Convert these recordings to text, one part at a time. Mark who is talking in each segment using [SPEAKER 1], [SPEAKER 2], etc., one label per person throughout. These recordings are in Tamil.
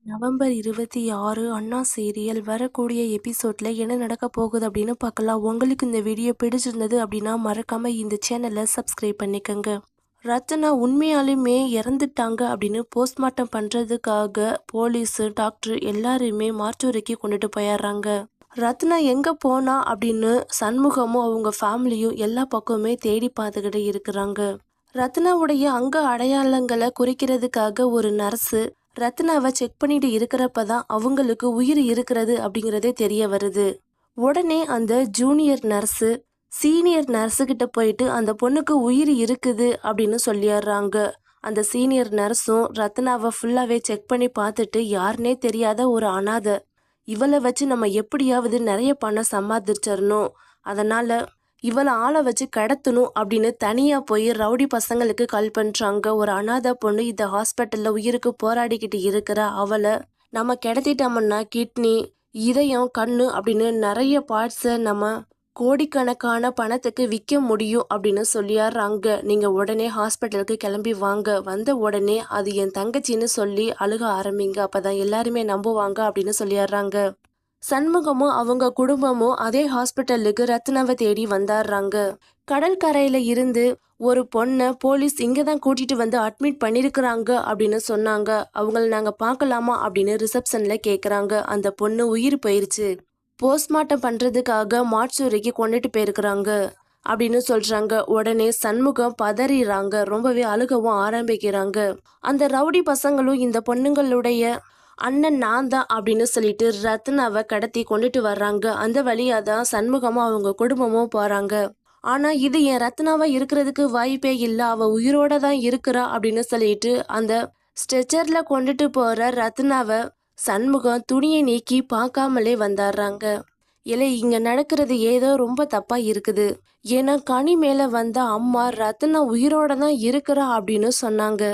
[SPEAKER 1] நவம்பர் 26 அண்ணா சீரியல் வரக்கூடிய எபிசோட்ல என்ன நடக்க போகுது அப்படின்னு பார்க்கலாம். உங்களுக்கு இந்த வீடியோ பிடிச்சிருந்தது அப்படின்னா மறக்காம இந்த சேனலை சப்ஸ்கிரைப் பண்ணிக்கோங்க. ரத்னா உண்மையாலுமே இறந்துட்டாங்க அப்படின்னு போஸ்ட்மார்ட்டம் பண்றதுக்காக போலீஸு டாக்டர் எல்லாருமே மார்ச்சூரிக்கு கொண்டுட்டு போயிடுறாங்க. ரத்னா எங்க போனா அப்படின்னு சண்முகமும் அவங்க ஃபேமிலியும் எல்லா பக்கமுமே தேடி பார்த்துக்கிட்டு இருக்கிறாங்க. ரத்னாவுடைய அங்க அடையாளங்களை குறிக்கிறதுக்காக ஒரு நர்ஸு ரத்னாவை செக் பண்ணிட்டு இருக்கிறப்பதான் அவங்களுக்கு உயிர் இருக்கிறது அப்படிங்கிறதே தெரிய வருது. உடனே அந்த ஜூனியர் நர்ஸு சீனியர் நர்ஸு கிட்ட போயிட்டு அந்த பொண்ணுக்கு உயிர் இருக்குது அப்படின்னு சொல்லிடுறாங்க. அந்த சீனியர் நர்ஸும் ரத்னாவை ஃபுல்லாவே செக் பண்ணி பார்த்துட்டு யாருன்னே தெரியாத ஒரு அனாதை, இவளை வச்சு நம்ம எப்படியாவது நிறைய பணம் சம்பாதிச்சிடணும், அதனால இவளை ஆளை வச்சு கடத்தணும் அப்படின்னு தனியாக போய் ரவுடி பசங்களுக்கு கால் பண்ணுறாங்க. ஒரு அனாதை பொண்ணு இந்த ஹாஸ்பிட்டலில் உயிருக்கு போராடிக்கிட்டு இருக்கிற அவளை நம்ம கிடத்திட்டோம்னா கிட்னி, இதயம், கண்ணு அப்படின்னு நிறைய பார்ட்ஸை நம்ம கோடிக்கணக்கான பணத்துக்கு விற்க முடியும் அப்படின்னு சொல்லிடுறாங்க. நீங்கள் உடனே ஹாஸ்பிட்டலுக்கு கிளம்பி வாங்க, வந்த உடனே அது என் தங்கச்சின்னு சொல்லி அழுக ஆரம்பிங்க, அப்போ தான் எல்லாருமே நம்புவாங்க அப்படின்னு சொல்லிடுறாங்க. சண்முகமும் அவங்க குடும்பமும் அதே ஹாஸ்பிட்டலுக்கு ரத்னாவை தேடி வந்தாடுறாங்க. கடற்கரையில இருந்து ஒரு பொண்ணை போலீஸ் இங்கே தான் கூட்டிட்டு வந்து அட்மிட் பண்ணியிருக்கிறாங்க அப்படின்னு சொன்னாங்க. அவங்கள நாங்கள் பார்க்கலாமா அப்படின்னு ரிசப்ஷனில் கேட்குறாங்க. அந்த பொண்ணு உயிர் போயிருச்சு, போஸ்ட்மார்ட்டம் பண்ணுறதுக்காக மார்ச்சூரிக்கு கொண்டுட்டு போயிருக்கிறாங்க அப்படின்னு சொல்கிறாங்க. உடனே சண்முகம் பதறிறாங்க, ரொம்பவே அழுகவும் ஆரம்பிக்கிறாங்க. அந்த ரவுடி பசங்களும் இந்த பொண்ணுங்களுடைய அண்ணன் நான் தான் அப்படின்னு சொல்லிட்டு ரத்னாவை கடத்தி கொண்டுட்டு வர்றாங்க. அந்த வழியாக தான் சண்முகமும் அவங்க குடும்பமும் போகிறாங்க. ஆனால் இது என் ரத்னாவா இருக்கிறதுக்கு வாய்ப்பே இல்லை, அவள் உயிரோட தான் இருக்கிறா அப்படின்னு சொல்லிட்டு அந்த ஸ்ட்ரெச்சரில் கொண்டுட்டு போகிற ரத்னாவை சண்முகம் துணியை நீக்கி பார்க்காமலே வந்தாடுறாங்க. இல்லை, இங்கே நடக்கிறது ஏதோ ரொம்ப தப்பாக இருக்குது. ஏன்னா கனி மேலே வந்த அம்மா ரத்னா உயிரோட தான் இருக்கிறா அப்படின்னு சொன்னாங்க.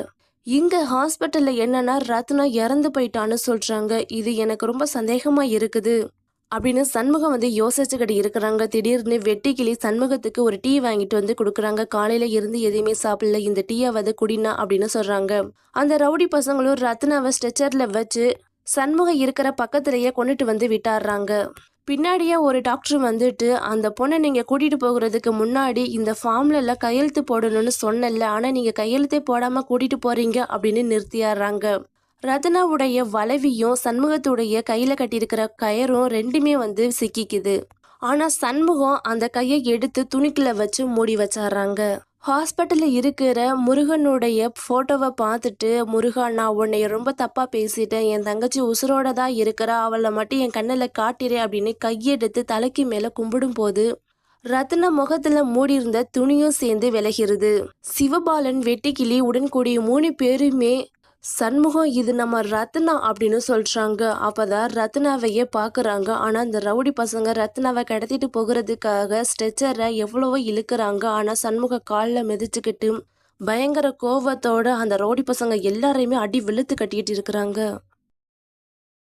[SPEAKER 1] இங்கே ஹாஸ்பிட்டலில் என்னன்னா ரத்னா இறந்து போயிட்டான்னு சொல்கிறாங்க. இது எனக்கு ரொம்ப சந்தேகமாக இருக்குது அப்படின்னு சண்முகம் யோசிச்சுக்கிட்டு இருக்கிறாங்க. திடீர்னு வெட்டிக்கிளி சண்முகத்துக்கு ஒரு டீ வாங்கிட்டு வந்து கொடுக்குறாங்க. காலையில் இருந்து எதையுமே சாப்பிடல, இந்த டீயை குடினா அப்படின்னு சொல்கிறாங்க. அந்த ரவுடி பசங்களும் ரத்னாவை ஸ்ட்ரெச்சரில் வச்சு சண்முகம் இருக்கிற பக்கத்துலேயே கொண்டுட்டு வந்து விட்டாடுறாங்க. பின்னாடியே ஒரு டாக்டர் வந்துட்டு, அந்த பொண்ணை நீங்கள் கூட்டிகிட்டு போகிறதுக்கு முன்னாடி இந்த ஃபார்ம்லலாம் கையெழுத்து போடணும்னு சொன்னல, ஆனால் நீங்கள் கையெழுத்தே போடாமல் கூட்டிகிட்டு போகிறீங்க அப்படின்னு நிறுத்தியாடுறாங்க. ரத்னாவுடைய வளவியும் சண்முகத்துடைய கையில் கட்டியிருக்கிற கயரும் ரெண்டுமே சிக்கிக்குது. ஆனால் சண்முகம் அந்த கையை எடுத்து துணிக்குள்ள வச்சு மூடி வச்சாடுறாங்க. ஹாஸ்பிட்டலில் இருக்கிற முருகனுடைய ஃபோட்டோவை பார்த்துட்டு, முருகா நான் உன்னைய ரொம்ப தப்பாக பேசிட்டேன், என் தங்கச்சி உசுரோட தான் இருக்கிறா, அவளை மட்டும் என் கண்ணில் காட்டிறேன் அப்படின்னு கையெடுத்து தலைக்கு மேலே கும்பிடும் போது ரத்னா முகத்தில் மூடியிருந்த துணியும் சேர்ந்து விலகிறது. சிவபாலன், வெட்டிக்கிளி உடன் கூடிய 3 பேருமே சண்முகம் இது நம்ம ரத்னா அப்படின்னு சொல்கிறாங்க. அப்போ தான் ரத்னாவையே பார்க்குறாங்க. ஆனால் அந்த ரவுடி பசங்க ரத்னாவை கடத்திட்டு போகிறதுக்காக ஸ்ட்ரெச்சரை எவ்வளவோ இழுக்கிறாங்க. ஆனால் சண்முக காலில் மிதிச்சுக்கிட்டு பயங்கர கோவத்தோட அந்த ரவுடி பசங்க எல்லாரையுமே அடி வெளுத்து கட்டிக்கிட்டு இருக்கிறாங்க.